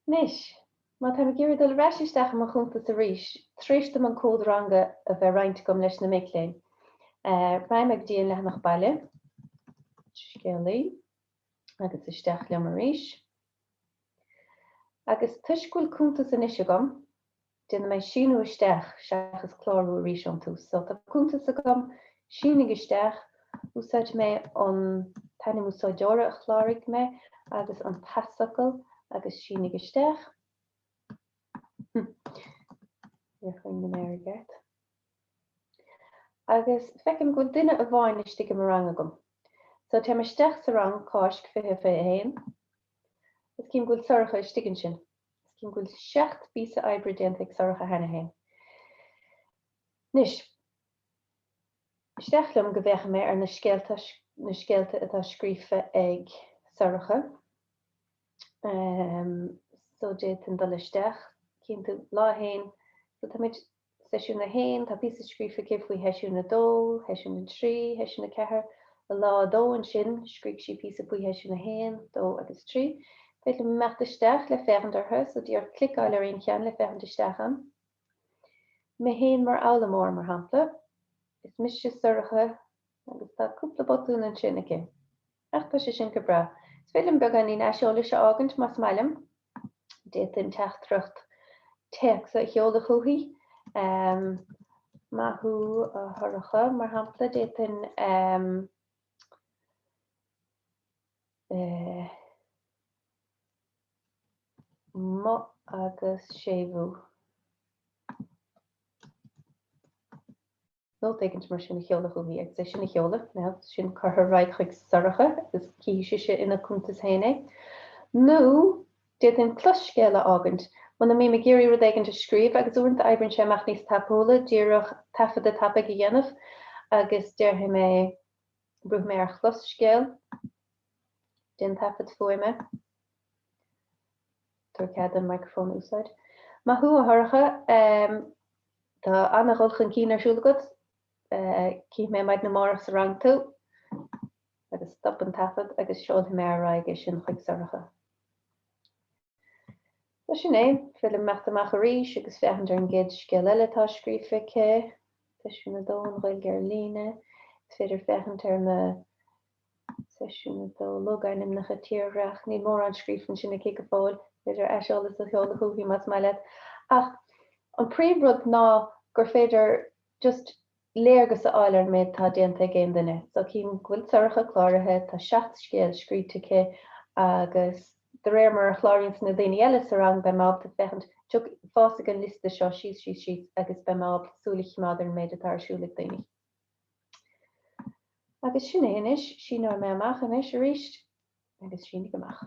Nis, má tá géir do reisisteach am chunta a ríis, tríiste an códranga a bheith reint gom leis na miléin. Raimime díon le nach bailile, scéalaí, agus isteach le mar ríis. Agus tuisgúil cúnta san isise gom, déanana mé sinú isteach seachas chlárú ríis an tús. So tá cúnta sa gom sinnig isteach, úsáid mé an taine úsáideora a chláraigh mé agus an tasacail agus sinnig isteach. Hier chuin na méir gert. Agus fecin go duine a bháin is stig mar rang agam. So tá isteach sa rang cáisc fihe fé héin. Is cím gúil sorcha is stigin sin. Is cím gúil 6 bísa ebre déanta ag sorcha hena héin. Nis, isteachlumm go bheitcha mé ar na scéalta atá scríofa ag sorcha. So déit an dul isteach, cím tú lá héin, so tá mid sesiún na héin, tá bísa scríofa cibh faoi heisiú na dó, heisiú na trí, heisiú na cethir, a lá dó an sin, scríof sí písa faoi heisiú na héin, dó agus trí. Beit le mecht isteach le feichantartha, so dí ar clicáil ar aon cheann le feichantar isteach an. Me héin mar ála mór mar hampla, is misise sorcha agus tá cúpla botún an sin aici. Achta sé sin go bra. Is féilim beag an íon eisiolala se ágant mas mailim, déit in teachtracht teach sa cheola chuí. Mathú a thorcha mar hampla déit in mo agus séú. No teikent mar sin cheola chuí ag sé sin cheola, ná sin chutha raig chuig sorcha agus cíise ina cúntas héine. nó déit in closcéile ágant, man mé me géirí rud éigen te scríb agus úint ebrin sé meach níos tapóla, díoch tafa de tapa go dhéanamh agus deirthe mé bruh mé ar chloscéil, den tapad foiime. Tur cead an microfón úsáid. Mathú a thorcha, tá anna ghulchan cí arsúlagad, cí mé maid na mar sa rang tú, agus stop an tapad agus seoltha mé ar raig sin chuig sorcha. Tá sin é, féidir meachta amach a ríis agus feichantar an gcéad scéal eile tá scríofa Sesiún na dó an Ghaeilge ar líne, féidir feichantar na sesiún na dó logainnim na chatíreach, ní mór an scríofan sin go fáil, féidir eisiolala a cheola chuí mas maiile. Ach, an príomhrud ná gur féidir just léargus a áilear méid tá déanta géim duine. So cím bhfuil sorcha chláirithe tá 7 scéal scríteacha agus de réir mar chláirins na daoine eile sa rang be mábta fechant tuag fása an lista seo síos agus be mábta súlaich máidir méid atá arsúlaigh daoine. Agus sin éis sin mé amach an éis a ríist agus sinnig amach.